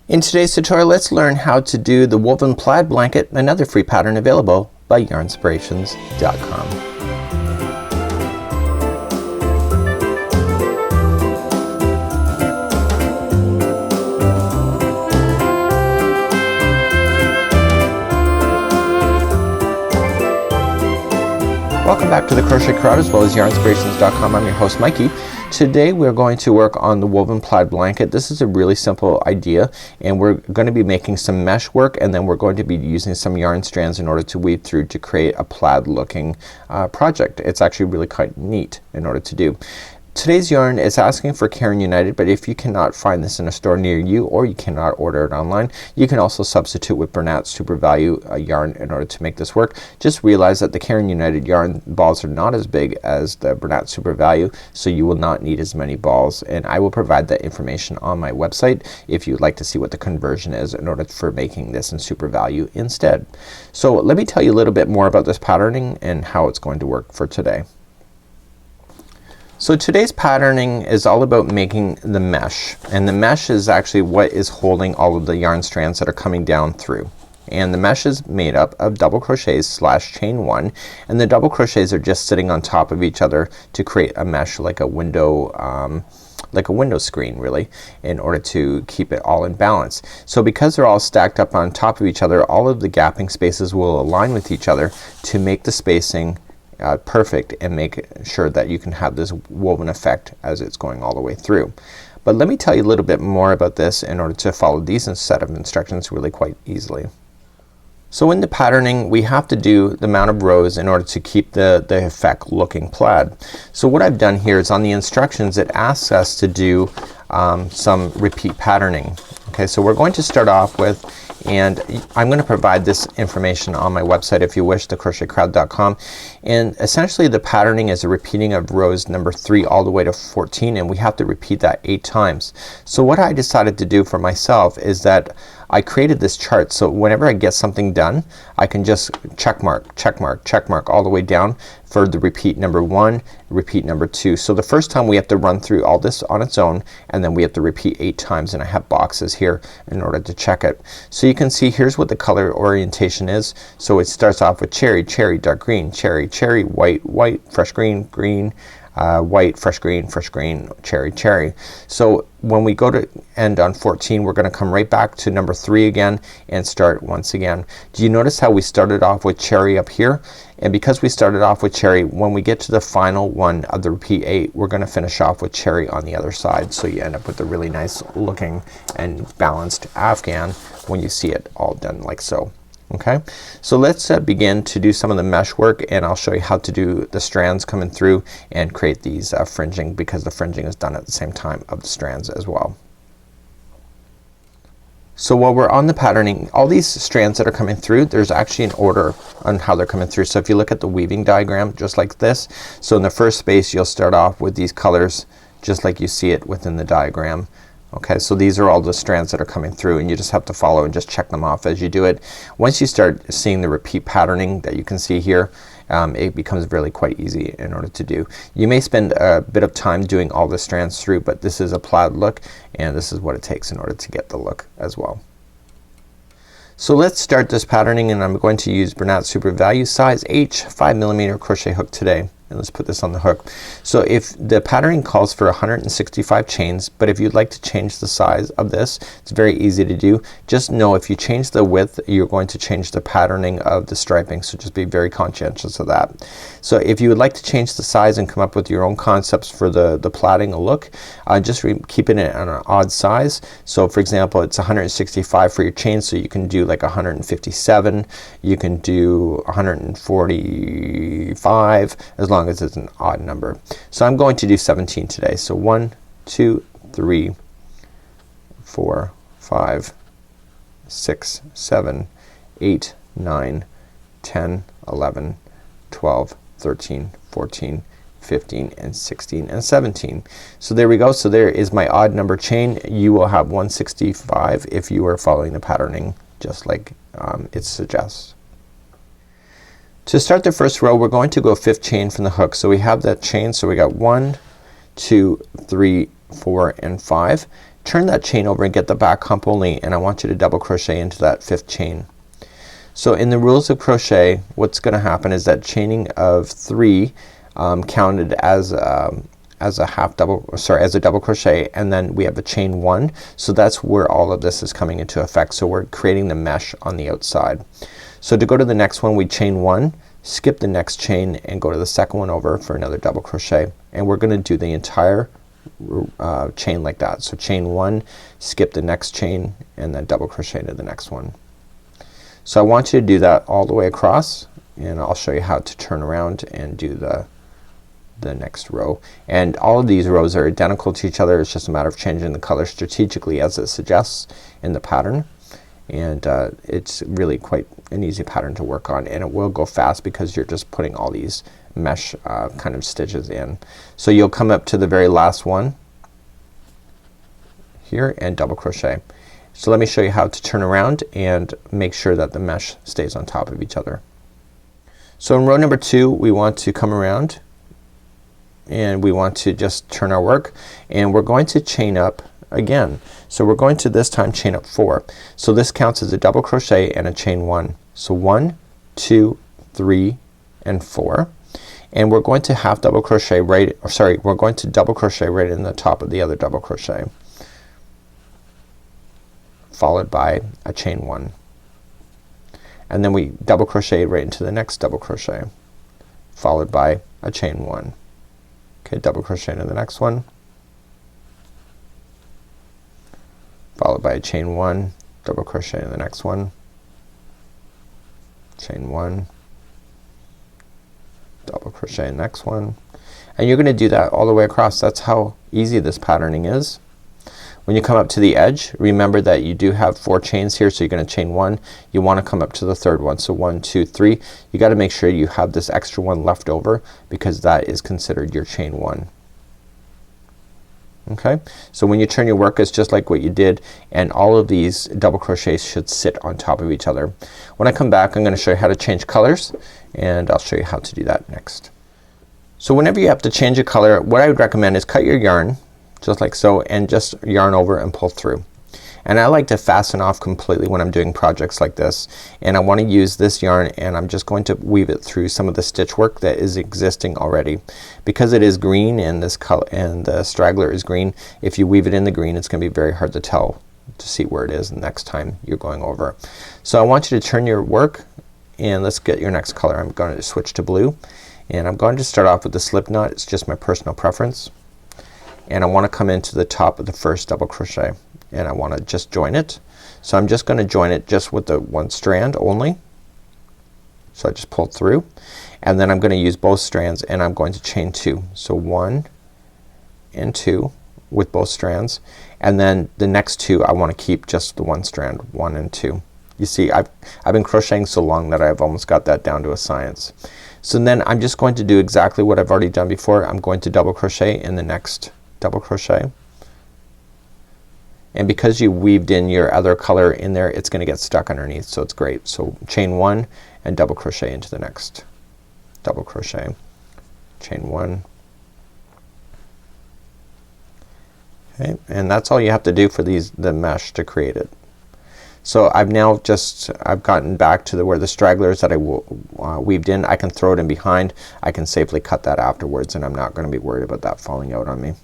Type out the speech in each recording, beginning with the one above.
In today's tutorial, let's learn how to do the woven plaid blanket, another free pattern available by Yarnspirations.com. Welcome back to the Crochet Crowd as well as Yarnspirations.com. I'm your host Mikey. Today we're going to work on the woven plaid blanket. This is a really simple idea and we're going to be making some mesh work and then we're going to be using some yarn strands in order to weave through to create a plaid looking project. It's actually really quite neat in order to do. Today's yarn is asking for Caring United, but if you cannot find this in a store near you or you cannot order it online, you can also substitute with Bernat Super Value yarn in order to make this work. Just realize that the Caring United yarn balls are not as big as the Bernat Super Value, so you will not need as many balls, and I will provide that information on my website if you'd like to see what the conversion is in order for making this in Super Value instead. So let me tell you a little bit more about this patterning and how it's going to work for today. So today's patterning is all about making the mesh, and the mesh is actually what is holding all of the yarn strands that are coming down through. And the mesh is made up of double crochets slash chain one, and the double crochets are just sitting on top of each other to create a mesh like a window screen really, in order to keep it all in balance. So because they're all stacked up on top of each other, all of the gapping spaces will align with each other to make the spacing perfect and make sure that you can have this woven effect as it's going all the way through. But let me tell you a little bit more about this in order to follow these set of instructions really quite easily. So in the patterning we have to do the amount of rows in order to keep the effect looking plaid. So what I've done here is on the instructions it asks us to do some repeat patterning. Okay, so we're going to start off with, and I'm going to provide this information on my website if you wish, thecrochetcrowd.com, and essentially the patterning is a repeating of rows number 3 all the way to 14, and we have to repeat that 8 times. So what I decided to do for myself is that I created this chart, so whenever I get something done I can just check mark, check mark, check mark all the way down for the repeat number 1, repeat number 2. So the first time we have to run through all this on its own, and then we have to repeat 8 times, and I have boxes here in order to check it. So you can see here's what the color orientation is. So it starts off with cherry, cherry, dark green, cherry, cherry, white, white, fresh green, green, white, fresh green, cherry, cherry. So when we go to end on 14 we're gonna come right back to number 3 again and start once again. Do you notice how we started off with cherry up here? And because we started off with cherry, when we get to the final one of the repeat 8 we're gonna finish off with cherry on the other side, so you end up with a really nice looking and balanced Afghan when you see it all done like so. Okay, so let's begin to do some of the mesh work, and I'll show you how to do the strands coming through and create these fringing, because the fringing is done at the same time of the strands as well. So while we're on the patterning, all these strands that are coming through, there's actually an order on how they're coming through. So if you look at the weaving diagram just like this, so in the first space you'll start off with these colors just like you see it within the diagram. Okay, so these are all the strands that are coming through, and you just have to follow and just check them off as you do it. Once you start seeing the repeat patterning that you can see here, it becomes really quite easy in order to do. You may spend a bit of time doing all the strands through, but this is a plaid look and this is what it takes in order to get the look as well. So let's start this patterning, and I'm going to use Bernat Super Value size H 5mm crochet hook today. And let's put this on the hook. So if the patterning calls for 165 chains, but if you'd like to change the size of this, it's very easy to do. Just know if you change the width you're going to change the patterning of the striping, so just be very conscientious of that. So if you would like to change the size and come up with your own concepts for the plaiting look, just keep it at an odd size. So for example it's 165 for your chains, so you can do like 157, you can do 145, as long as it's an odd number. So I'm going to do 17 today. So 1, 2, 3, 4, 5, 6, 7, 8, 9, 10, 11, 12, 13, 14, 15, and 16, and 17. So there we go. So there is my odd number chain. You will have 165 if you are following the patterning just like it suggests. To start the first row we're going to go 5th chain from the hook. So we have that chain, so we got 1, 2, 3, 4, and 5. turn that chain over and get the back hump only, and I want you to double crochet into that 5th chain. So in the rules of crochet, what's gonna happen is that chaining of 3 counted as a half double, sorry, as a double crochet, and then we have a chain 1. So that's where all of this is coming into effect. So we're creating the mesh on the outside. So to go to the next one, we chain 1, skip the next chain, and go to the second one over for another double crochet, and we're gonna do the entire chain like that. So chain 1, skip the next chain, and then double crochet into the next one. So I want you to do that all the way across, and I'll show you how to turn around and do the next row. And all of these rows are identical to each other. It's just a matter of changing the color strategically as it suggests in the pattern, and it's really quite an easy pattern to work on, and it will go fast because you're just putting all these mesh kind of stitches in. So you'll come up to the very last one here and double crochet. So let me show you how to turn around and make sure that the mesh stays on top of each other. So in row number 2 we want to come around and we want to just turn our work, and we're going to chain up again. So we're going to this time chain up 4. So this counts as a double crochet and a chain 1. So 1, 2, 3, and 4. And we're going to half double crochet right, or sorry, we're going to double crochet right in the top of the other double crochet, followed by a chain 1. And then we double crochet right into the next double crochet, followed by a chain 1. Okay, double crochet into the next one, followed by a chain 1, double crochet in the next one, chain 1, double crochet in the next one, and you're gonna do that all the way across. That's how easy this patterning is. When you come up to the edge, remember that you do have 4 chains here, so you're gonna chain 1. You wanna come up to the 3rd one. So 1, 2, 3. You gotta make sure you have this extra one left over because that is considered your chain 1. Okay, so when you turn your work, it's just like what you did, and all of these double crochets should sit on top of each other. When I come back, I'm gonna show you how to change colors, and I'll show you how to do that next. So whenever you have to change a color, what I would recommend is cut your yarn just like so, and just yarn over and pull through. And I like to fasten off completely when I'm doing projects like this, and I want to use this yarn, and I'm just going to weave it through some of the stitch work that is existing already. Because it is green and this color and the straggler is green, if you weave it in the green, it's gonna be very hard to tell to see where it is the next time you're going over. So I want you to turn your work, and let's get your next color. I'm going to switch to blue, and I'm going to start off with the slip knot. It's just my personal preference, and I want to come into the top of the first double crochet, and I want to just join it. So I'm just gonna join it just with the one strand only. So I just pulled through, and then I'm gonna use both strands, and I'm going to chain 2. So 1 and 2 with both strands, and then the next 2 I want to keep just the one strand, 1 and 2. You see, I've been crocheting so long that I've almost got that down to a science. So then I'm just going to do exactly what I've already done before. I'm going to double crochet in the next double crochet, and because you weaved in your other color in there, it's gonna get stuck underneath, so it's great. So chain 1 and double crochet into the next double crochet, chain 1. Okay, and that's all you have to do for the mesh to create it. So I've gotten back to where the stragglers that I weaved in, I can throw it in behind. I can safely cut that afterwards, and I'm not gonna be worried about that falling out on me.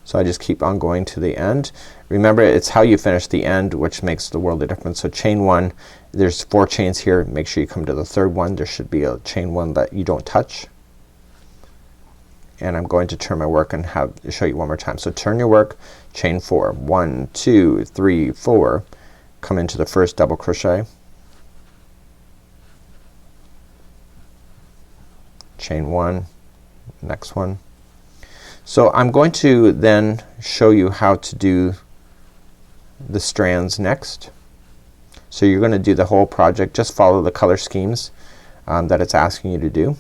So I just keep on going to the end. Remember, it's how you finish the end which makes the world of difference. So chain 1, there's 4 chains here. Make sure you come to the 3rd one. There should be a chain 1 that you don't touch. And I'm going to turn my work and show you one more time. So turn your work, chain 4, 1, 2, 3, 4, come into the first double crochet, chain 1, next one. So I'm going to then show you how to do the strands next. So you're gonna do the whole project. Just follow the color schemes that it's asking you to do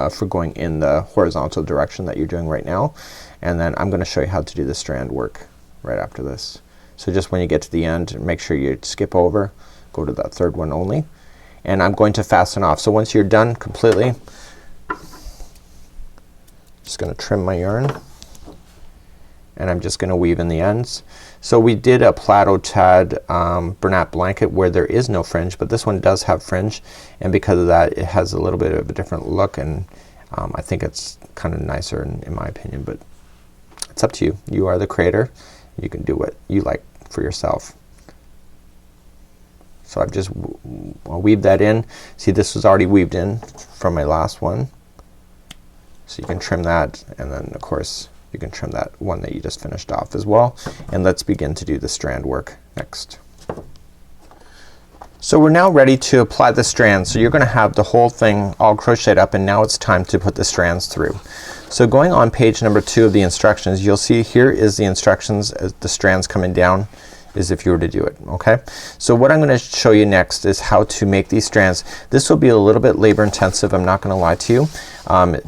for going in the horizontal direction that you're doing right now, and then I'm gonna show you how to do the strand work right after this. So just when you get to the end, make sure you skip over, go to that 3rd one only, and I'm going to fasten off. So once you're done completely, Just gonna trim my yarn, and I'm just gonna weave in the ends. So we did a plaid tad Bernat blanket where there is no fringe, but this one does have fringe, and because of that it has a little bit of a different look, and I think it's kind of nicer in my opinion, but it's up to you. You are the creator. You can do what you like for yourself. So I've just I'll weave that in. See, this was already weaved in from my last one. So you can trim that, and then of course you can trim that one that you just finished off as well. And let's begin to do the strand work next. So we're now ready to apply the strands. So you're gonna have the whole thing all crocheted up, and now it's time to put the strands through. So going on page number 2 of the instructions, you'll see here is the instructions as the strands coming down is if you were to do it. Okay, so what I'm gonna show you next is how to make these strands. This will be a little bit labor intensive, I'm not gonna lie to you,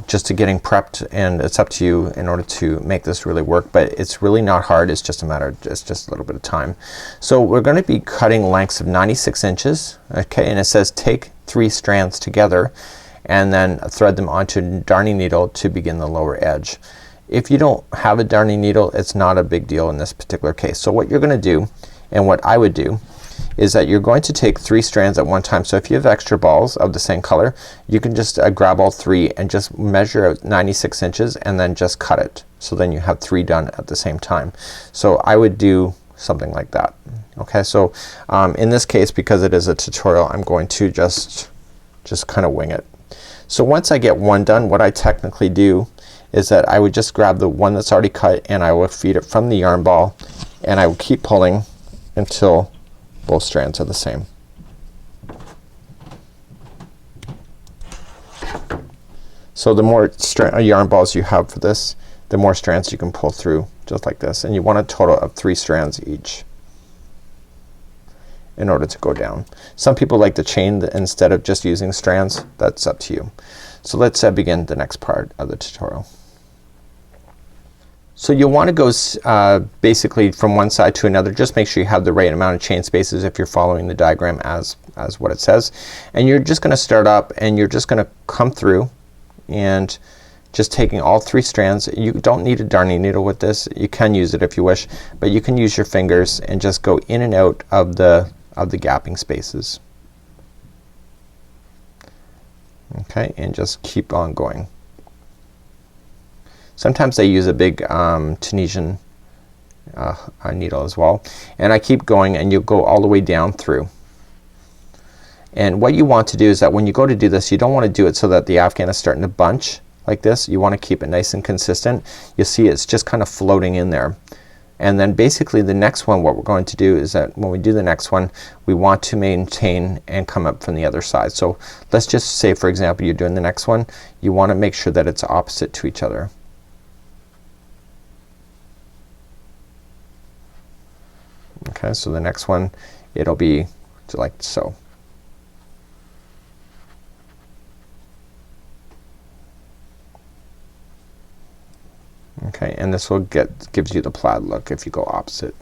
just to getting prepped, and it's up to you in order to make this really work, but it's really not hard. It's just a matter of just a little bit of time. So we're gonna be cutting lengths of 96 inches. Okay, and it says take 3 strands together and then thread them onto a darning needle to begin the lower edge. If you don't have a darning needle, it's not a big deal in this particular case. So what you're gonna do, and what I would do, is that you're going to take 3 strands at one time. So if you have extra balls of the same color, you can just grab all 3 and just measure out 96 inches and then just cut it. So then you have 3 done at the same time. So I would do something like that. Okay, so in this case, because it is a tutorial, I'm going to just kind of wing it. So once I get one done, what I technically do is that I would just grab the one that's already cut, and I will feed it from the yarn ball, and I will keep pulling until both strands are the same. So the more yarn balls you have for this, the more strands you can pull through, just like this, and you want a total of 3 strands each in order to go down. Some people like to chain instead of just using strands. That's up to you. So let's begin the next part of the tutorial. So you'll want to go basically from one side to another. Just make sure you have the right amount of chain spaces if you're following the diagram as what it says. And you're just gonna start up, and you're just gonna come through and just taking all 3 strands. You don't need a darning needle with this. You can use it if you wish, but you can use your fingers and just go in and out of the gapping spaces. Okay, and just keep on going. Sometimes they use a big Tunisian needle as well, and I keep going, and you go all the way down through. And what you want to do is that when you go to do this, you don't want to do it so that the Afghan is starting to bunch like this. You want to keep it nice and consistent. You see it's just kind of floating in there. And then basically the next one, what we're going to do is that when we do the next one, we want to maintain and come up from the other side. So let's just say, for example, you're doing the next one, you want to make sure that it's opposite to each other. Okay, so the next one, it'll be like so. Okay, and this will gives you the plaid look if you go opposite.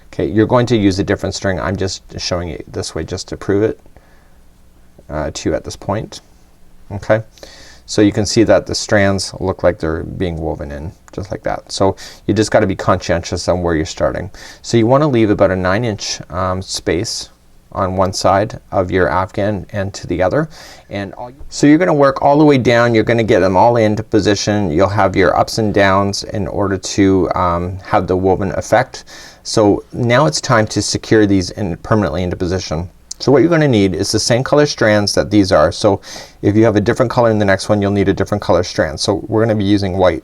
Okay, you're going to use a different string. I'm just showing it this way just to prove it to you at this point. Okay, so you can see that the strands look like they're being woven in just like that. So you just got to be conscientious on where you're starting. So you want to leave about a 9-inch space on one side of your Afghan and to the other, and so you're gonna work all the way down. You're gonna get them all into position. You'll have your ups and downs in order to have the woven effect. So now it's time to secure these permanently into position. So what you're gonna need is the same color strands that these are. So if you have a different color in the next one, you'll need a different color strand. So we're gonna be using white.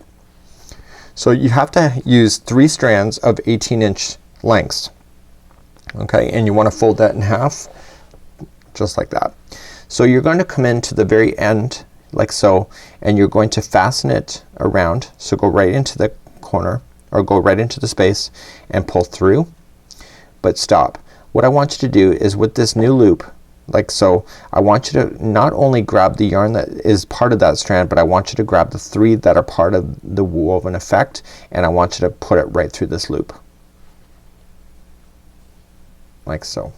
So you have to use 3 strands of 18-inch lengths. Okay, and you want to fold that in half just like that. So you're going to come into the very end like so, and you're going to fasten it around. So go right into the corner, or go right into the space and pull through, but stop. What I want you to do is with this new loop like so, I want you to not only grab the yarn that is part of that strand, but I want you to grab the 3 that are part of the woven effect, and I want you to put it right through this loop like so.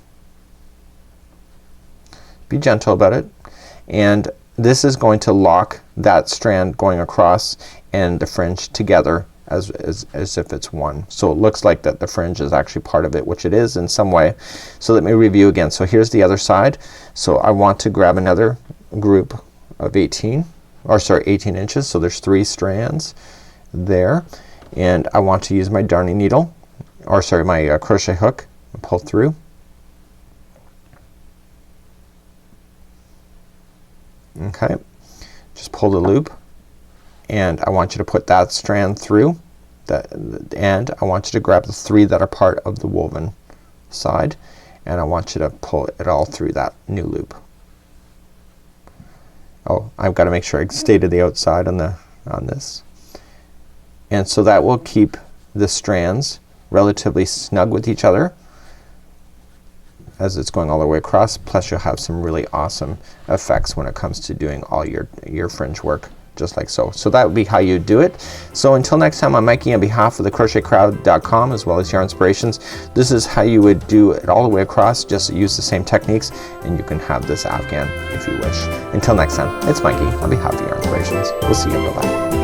Be gentle about it, and this is going to lock that strand going across and the fringe together as if it's one. So it looks like that the fringe is actually part of it, which it is in some way. So let me review again. So here's the other side. So I want to grab another group of 18 inches. So there's 3 strands there, and I want to use my darning needle, or sorry, my crochet hook, and pull through. Okay, just pull the loop, and I want you to put that strand through that, and I want you to grab the 3 that are part of the woven side, and I want you to pull it all through that new loop. Oh, I've got to make sure I stay to the outside on this. And so that will keep the strands relatively snug with each other as it's going all the way across, plus you'll have some really awesome effects when it comes to doing all your fringe work, just like so. So that would be how you do it. So until next time, I'm Mikey on behalf of the crochetcrowd.com as well as Yarnspirations. This is how you would do it all the way across. Just use the same techniques and you can have this Afghan if you wish. Until next time, it's Mikey on behalf of Yarnspirations. We'll see you. Bye bye.